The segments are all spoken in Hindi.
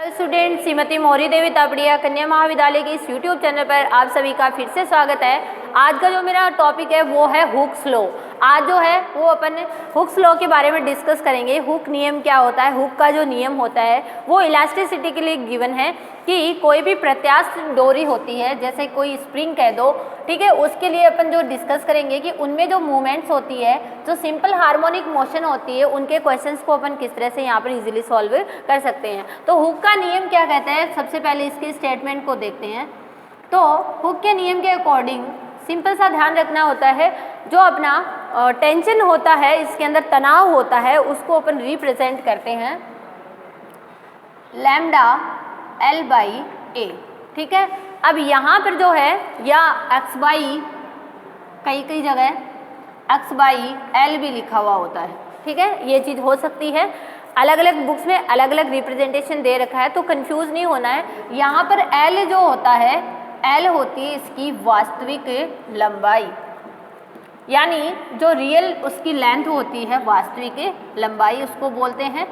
स्टूडेंट, श्रीमती मोहरी देवी तापड़िया कन्या महाविद्यालय के इस यूट्यूब चैनल पर आप सभी का फिर से स्वागत है। आज का जो मेरा टॉपिक है वो है हुक्स लॉ। आज जो है वो अपन हुक्स लॉ के बारे में डिस्कस करेंगे। हुक नियम क्या होता है, हुक का जो नियम होता है वो इलास्टिसिटी के लिए गिवन है कि कोई भी प्रत्यास्थ डोरी होती है, जैसे कोई स्प्रिंग कह दो, ठीक है, उसके लिए अपन जो डिस्कस करेंगे कि उनमें जो मूवमेंट्स होती है, जो सिंपल हार्मोनिक मोशन होती है, उनके क्वेश्चंस को अपन किस तरह से यहाँ पर इजीली सॉल्व कर सकते हैं। तो हुक का नियम क्या कहता है, सबसे पहले इसके स्टेटमेंट को देखते हैं। तो हुक के नियम के अकॉर्डिंग सिंपल सा ध्यान रखना होता है, जो अपना टेंशन होता है, इसके अंदर तनाव होता है, उसको अपन रिप्रेजेंट करते हैं लैम्डा L बाई ए, ठीक है। अब यहाँ पर जो है या x बाई कई जगह x बाई L भी लिखा हुआ होता है, ठीक है, ये चीज़ हो सकती है। अलग अलग बुक्स में अलग अलग रिप्रेजेंटेशन दे रखा है, तो कंफ्यूज नहीं होना है। यहाँ पर L जो होता है, L होती है इसकी वास्तविक लंबाई, यानी जो रियल उसकी लेंथ होती है, वास्तविक लंबाई उसको बोलते हैं।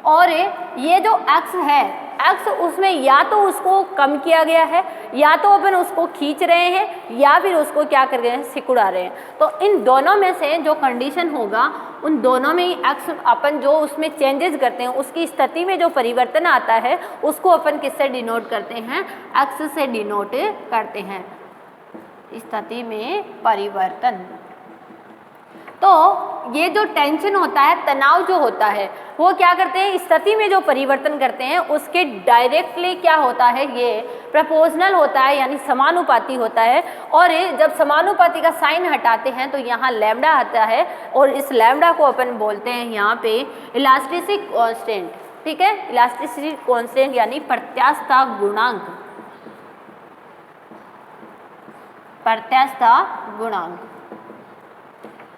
और ये जो x है, x उसमें या तो उसको कम किया गया है, या तो अपन उसको खींच रहे हैं, या फिर उसको क्या कर रहे हैं, सिकुड़ा रहे हैं। तो इन दोनों में से जो कंडीशन होगा, उन दोनों में ही x अपन जो उसमें चेंजेस करते हैं, उसकी स्थिति में जो परिवर्तन आता है, उसको अपन किससे डिनोट करते हैं, x से डिनोट करते हैं, स्थिति में परिवर्तन। तो ये जो टेंशन होता है, तनाव जो होता है, वो क्या करते हैं, स्थिति में जो परिवर्तन करते हैं उसके डायरेक्टली क्या होता है, ये प्रोपोर्शनल होता है, यानी समानुपाती होता है। और जब समानुपाती का साइन हटाते हैं तो यहाँ लैम्डा आता है, और इस लैम्डा को अपन बोलते हैं यहाँ पे इलास्टिसिटी कांस्टेंट, ठीक है, इलास्टिसिटी कांस्टेंट यानी प्रत्यास्थता गुणांक, प्रत्यास्थता गुणांक।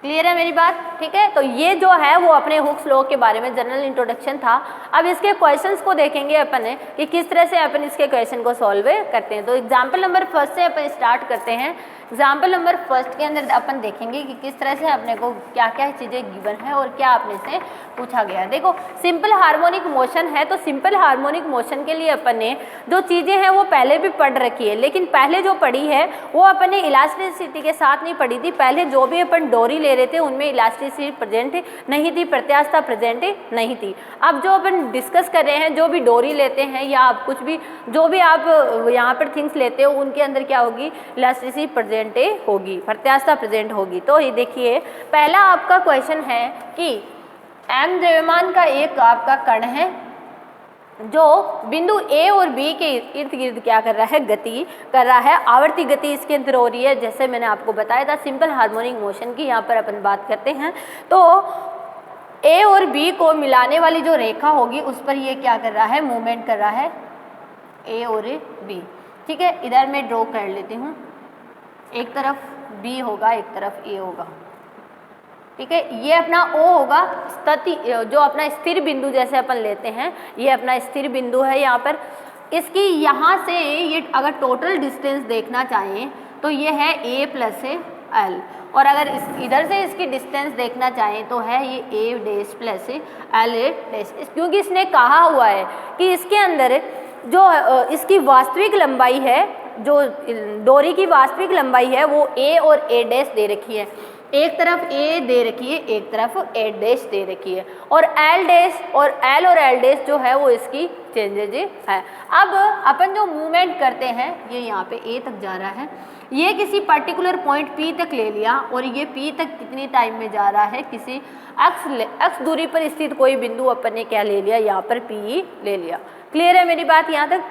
क्लियर है मेरी बात, ठीक है। तो ये जो है वो अपने हुक्स लॉ के बारे में जनरल इंट्रोडक्शन था। अब इसके क्वेश्चंस को देखेंगे अपन कि किस तरह से अपन इसके क्वेश्चन को सॉल्व करते हैं। तो एग्जाम्पल नंबर फर्स्ट से अपन स्टार्ट करते हैं। एग्जाम्पल नंबर फर्स्ट के अंदर अपन देखेंगे कि किस तरह से अपने को क्या क्या चीज़ें गिवन है और क्या अपने से पूछा गया है। देखो, सिंपल हार्मोनिक मोशन है, तो सिंपल हार्मोनिक मोशन के लिए अपन ने जो चीज़ें हैं वो पहले भी पढ़ रखी है, लेकिन पहले जो पढ़ी है वो अपन ने इलास्टिसिटी के साथ नहीं पढ़ी थी। पहले जो भी अपन डोरी ले रहे थे उनमें इलास्टिसिटी प्रेजेंट नहीं थी, प्रत्यास्थता प्रेजेंट नहीं थी। अब जो अपन डिस्कस कर रहे हैं, जो भी डोरी लेते हैं या आप कुछ भी जो भी आप यहाँ पर थिंग्स लेते हो, उनके अंदर क्या होगी, इलास्टिसिटी प्रेजेंट होगी, प्रत्यास्थता प्रेजेंट होगी। तो ये देखिए, पहला आपका क्वेश्चन है कि m द्रव्यमान का एक आपका कण है जो बिंदु A और B के इर्द गिर्द क्या कर रहा है, गति कर रहा है। आवर्ती गति इसके अंदर हो रही है, जैसे मैंने आपको बताया था सिंपल हार्मोनिक मोशन की यहाँ पर अपन बात करते हैं। तो A और B को मिलाने वाली जो रेखा होगी उस पर ये क्या कर रहा है, मूवमेंट कर रहा है, A और B, ठीक है। इधर मैं ड्रॉ कर लेती हूँ, एक तरफ B होगा, एक तरफ A होगा, ठीक है। ये अपना O होगा, स्थिति जो अपना स्थिर बिंदु जैसे अपन लेते हैं, ये अपना स्थिर बिंदु है। यहाँ पर इसकी यहाँ से ये अगर टोटल डिस्टेंस देखना चाहें तो ये है A प्लस L, और अगर इधर से इसकी डिस्टेंस देखना चाहें तो है ये A dash plus L dash, क्योंकि इसने कहा हुआ है कि इसके अंदर जो इसकी वास्तविक लंबाई है, जो डोरी की वास्तविक लंबाई है वो A और A डैश दे रखी है। एक तरफ A दे रखी है, एक तरफ A डैश दे रखी है, और L डैश और L डैश जो है वो इसकी चेंजेज है। अब अपन जो मूवमेंट करते हैं, ये यहाँ पे A तक जा रहा है, ये किसी पर्टिकुलर पॉइंट P तक ले लिया, और ये P तक कितनी टाइम में जा रहा है, किसी x दूरी पर स्थित कोई बिंदु अपन ने क्या ले लिया, यहाँ पर P ले लिया। क्लियर है मेरी बात यहाँ तक।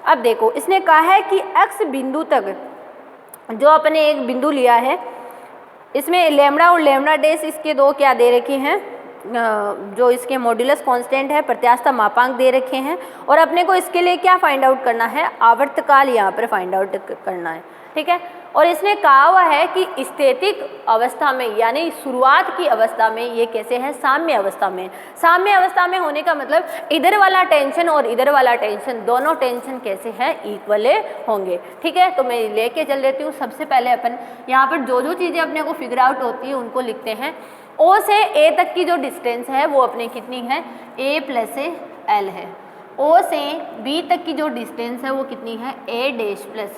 अब देखो, इसने कहा है कि x बिंदु तक जो अपने एक बिंदु लिया है, इसमें लैम्डा और लैम्डा डैश इसके दो क्या दे रखे हैं, जो इसके मॉड्यूलस कांस्टेंट है, प्रत्यास्थता मापांक दे रखे हैं, और अपने को इसके लिए क्या फाइंड आउट करना है, आवर्तकाल यहाँ पर फाइंड आउट करना है, ठीक है। और इसने कहा हुआ है कि स्थितिक अवस्था में, यानी शुरुआत की अवस्था में ये कैसे है, साम्य अवस्था में। साम्य अवस्था में होने का मतलब इधर वाला टेंशन और इधर वाला टेंशन, दोनों टेंशन कैसे हैं, इक्वल होंगे, ठीक है। तो मैं लेके चल देती हूँ। सबसे पहले अपन यहाँ पर जो जो चीज़ें अपने को फिगर आउट होती है उनको लिखते हैं। O से A तक की जो डिस्टेंस है वो अपने कितनी है, A प्लस L है। O से B तक की जो डिस्टेंस है वो कितनी है, A dash plus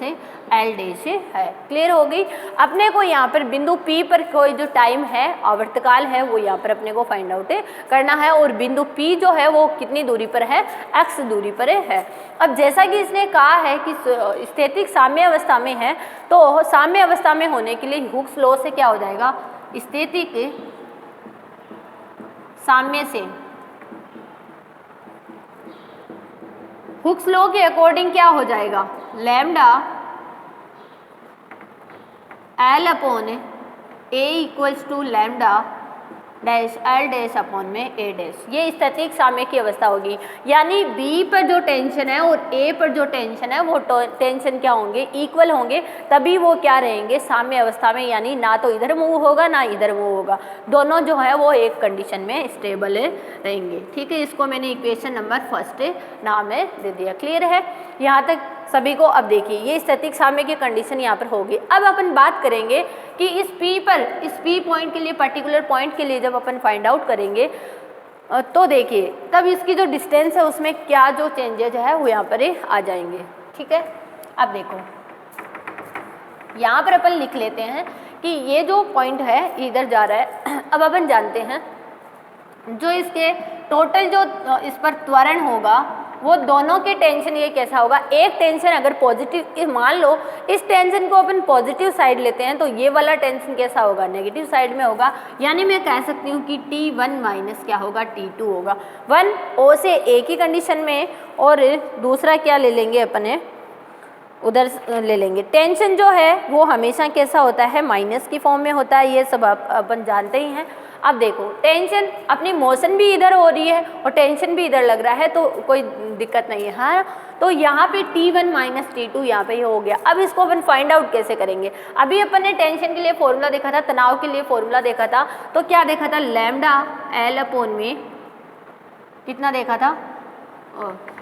L dash है। क्लियर हो गई। अपने को यहाँ पर बिंदु P पर कोई जो टाइम है, आवर्तकाल है, वो यहाँ पर अपने को फाइंड आउट करना है, और बिंदु P जो है वो कितनी दूरी पर है, x दूरी पर है। अब जैसा कि इसने कहा है कि स्थैतिक साम्य अवस्था में है, तो साम्य अवस्था में होने के लिए हुक्स लॉ से क्या हो जाएगा, स्थैतिक साम्य से, हुक्स लॉ के अकॉर्डिंग क्या हो जाएगा, lambda L upon A equals to lambda dash L dash upon में A डैश। ये स्थैतिक साम्य की अवस्था होगी, यानी B पर जो टेंशन है और A पर जो टेंशन है वो टेंशन क्या होंगे, इक्वल होंगे, तभी वो क्या रहेंगे, साम्य अवस्था में, यानी ना तो इधर मूव होगा ना इधर मूव होगा, दोनों जो है वो एक कंडीशन में स्टेबल रहेंगे। ठीक है, इसको मैंने इक्वेशन नंबर फर्स्ट नाम दे दिया। क्लियर है यहाँ तक सभी को। अब देखिए ये स्थैतिक साम्य की कंडीशन यहाँ पर होगी। अब अपन बात करेंगे कि इस P पर, इस P पॉइंट के लिए, पर्टिकुलर पॉइंट के लिए जब अपन फाइंड आउट करेंगे तो देखिए तब इसकी जो डिस्टेंस है उसमें क्या जो चेंजेज है वो यहाँ पर आ जाएंगे। ठीक है, अब देखो यहाँ पर अपन लिख लेते हैं कि ये जो पॉइंट है इधर जा रहा है। अब अपन जानते हैं जो इसके टोटल जो इस पर त्वरण होगा वो दोनों के टेंशन ये कैसा होगा, एक टेंशन अगर पॉजिटिव, मान लो इस टेंशन को अपन पॉजिटिव साइड लेते हैं तो ये वाला टेंशन कैसा होगा, नेगेटिव साइड में होगा। यानी मैं कह सकती हूँ कि T1 माइनस क्या होगा, T2 होगा। 1 O से A की कंडीशन में, और दूसरा क्या ले लेंगे अपने, उधर ले लेंगे। टेंशन जो है वो हमेशा कैसा होता है, माइनस की फॉर्म में होता है, ये सब अपन जानते ही हैं। अब देखो टेंशन, अपनी मोशन भी इधर हो रही है और टेंशन भी इधर लग रहा है, तो कोई दिक्कत नहीं है। हाँ, तो यहाँ पे T1 माइनस T2 यहाँ पे हो गया। अब इसको अपन फाइंड आउट कैसे करेंगे, अभी अपन ने टेंशन के लिए फॉर्मूला देखा था, तनाव के लिए फॉर्मूला देखा था, तो क्या देखा था, लैम्डा L अपॉन में कितना देखा था,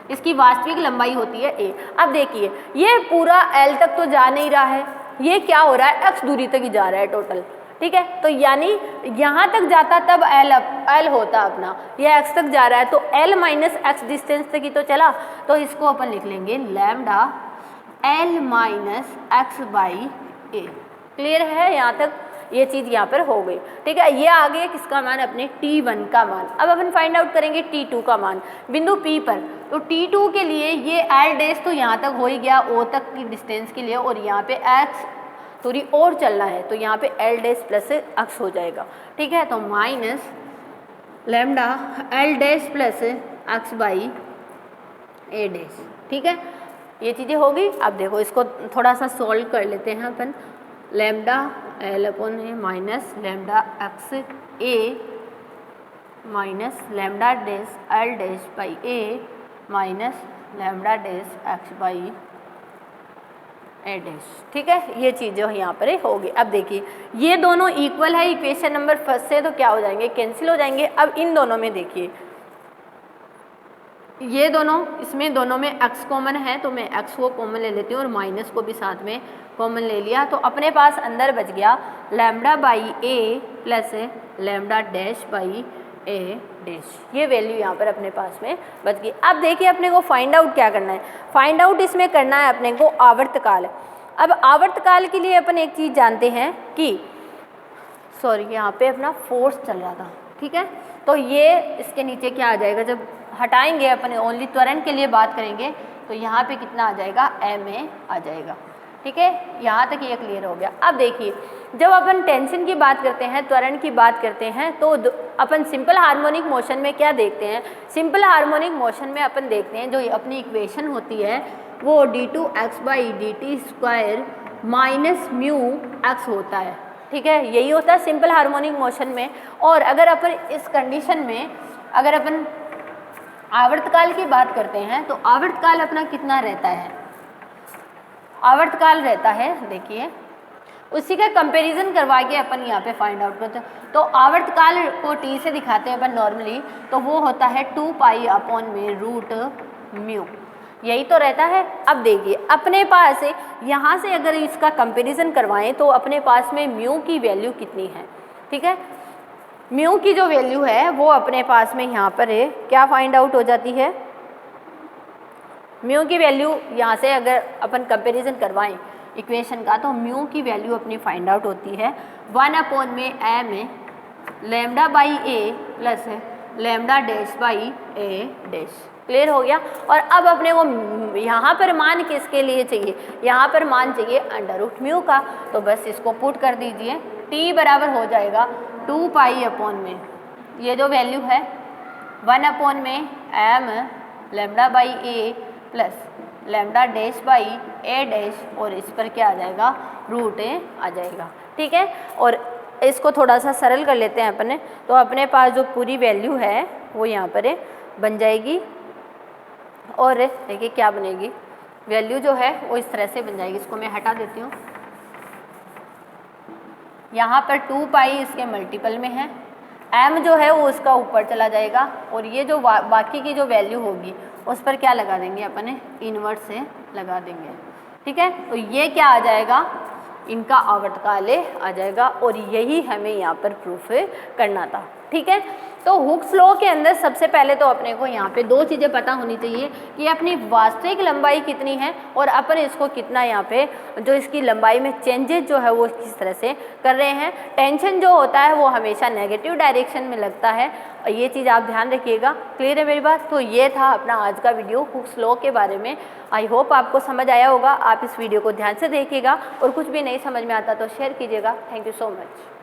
इसकी वास्तविक लंबाई होती है A। अब देखिए ये पूरा L तक तो जा नहीं रहा है, ये क्या हो रहा है, x दूरी तक ही जा रहा है टोटल। ठीक है, तो यानी यहाँ तक जाता तब L होता अपना, ये x तक जा रहा है तो L माइनस x डिस्टेंस तक ही तो चला, तो इसको अपन लिख लेंगे lambda L minus x by A। Clear है यहाँ तक, ये चीज़ यहाँ पर हो गई। ठीक है, ये आ गया किसका मान, अपने T1 का मान। अब अपन फाइंड आउट करेंगे T2 का मान बिंदु P पर। तो T2 के लिए ये L डैश तो यहाँ तक हो ही गया, O तक की डिस्टेंस के लिए, और यहाँ पे x थोड़ी और चलना है तो यहाँ पे L डैश प्लस x हो जाएगा। ठीक है, तो minus lambda L dash plus x by A dash. ठीक है, ये चीज़ें हो गई। अब देखो इसको थोड़ा सा सॉल्व कर लेते हैं अपन। Lambda L upon A minus lambda x A minus lambda dash L dash by A minus lambda dash x by A dash. ठीक है, ये चीज़ जो यहाँ पर होगी। अब देखिए ये दोनों इक्वल है इक्वेशन नंबर फर्स्ट से, तो क्या हो जाएंगे, कैंसिल हो जाएंगे। अब इन दोनों में देखिए ये दोनों, इसमें दोनों में x कॉमन है तो मैं x को कॉमन ले लेती हूँ और माइनस को भी साथ में कॉमन ले लिया, तो अपने पास अंदर बच गया lambda by A plus lambda dash by A dash. ये वैल्यू यहाँ पर अपने पास में बच गई। अब देखिए अपने को फाइंड आउट क्या करना है, फाइंड आउट इसमें करना है अपने को आवर्तकाल। अब आवर्तकाल के लिए अपन एक चीज़ जानते हैं कि यहाँ पे अपना फोर्स चल रहा था। ठीक है, तो ये इसके नीचे क्या आ जाएगा, जब हटाएंगे अपन ओनली त्वरण के लिए बात करेंगे तो यहाँ पे कितना आ जाएगा, ma आ जाएगा। ठीक है, यहाँ तक ये क्लियर हो गया। अब देखिए जब अपन टेंशन की बात करते हैं, त्वरण की बात करते हैं, तो अपन सिंपल हार्मोनिक मोशन में क्या देखते हैं, सिंपल हार्मोनिक मोशन में अपन देखते हैं जो अपनी इक्वेशन होती है वो d2x by dt square minus mu x होता है। ठीक है, यही होता है सिंपल हार्मोनिक मोशन में। और अगर अपन इस कंडीशन में अगर अपन आवर्तकाल की बात करते हैं तो आवर्तकाल अपना कितना रहता है, आवर्तकाल रहता है, देखिए उसी का कंपैरिजन करवा के अपन यहाँ पे फाइंड आउट करते हैं। तो आवर्तकाल को t से दिखाते हैं अपन नॉर्मली, तो वो होता है 2 पाई अपॉन में रूट म्यू, यही तो रहता है। अब देखिए अपने पास यहाँ से अगर इसका कंपैरिजन करवाएं तो अपने पास में म्यू की वैल्यू कितनी है। ठीक है, म्यू की जो वैल्यू है वो अपने पास में यहाँ पर है क्या फाइंड आउट हो जाती है, म्यू की वैल्यू यहाँ से अगर अपन कंपेरिजन करवाएं इक्वेशन का, तो म्यू की वैल्यू अपनी फाइंड आउट होती है 1 में एम में lambda by A plus lambda dash by A dash. Clear हो गया। और अब अपने को यहाँ पर मान किसके लिए चाहिए, यहाँ पर मान चाहिए अंडर रूट म्यू का, तो बस इसको पुट कर दीजिए। t बराबर हो जाएगा 2 पाई अपॉन में ये जो वैल्यू है 1 में M lambda by A plus lambda dash by A dash, और इस पर क्या आ जाएगा, रूट ए आ जाएगा। ठीक है, और इसको थोड़ा सा सरल कर लेते हैं अपने, तो अपने पास जो पूरी वैल्यू है वो यहाँ पर बन जाएगी। और देखिए क्या बनेगी, वैल्यू जो है वो इस तरह से बन जाएगी। इसको मैं हटा देती हूँ। यहाँ पर 2 पाई इसके मल्टीपल में है, m जो है वो उसका ऊपर चला जाएगा, और ये जो बाकी की जो वैल्यू होगी उस पर क्या लगा देंगे अपने, इन्वर्स से लगा देंगे। ठीक है, तो ये क्या आ जाएगा, इनका आवर्तकाल आ जाएगा, और यही हमें यहाँ पर प्रूफ करना था। ठीक है, तो हुक्स लॉ के अंदर सबसे पहले तो अपने को यहाँ पे 2 चीज़ें पता होनी चाहिए कि अपनी वास्तविक लंबाई कितनी है, और अपन इसको कितना यहाँ पे जो इसकी लंबाई में चेंजेस जो है वो किस तरह से कर रहे हैं। टेंशन जो होता है वो हमेशा नेगेटिव डायरेक्शन में लगता है, और ये चीज़ आप ध्यान रखिएगा। क्लियर है मेरी बात। तो ये था अपना आज का वीडियो हुक्स लॉ के बारे में। आई होप आपको समझ आया होगा। आप इस वीडियो को ध्यान से देखिएगा, और कुछ भी नहीं समझ में आता तो शेयर कीजिएगा। Thank you so much.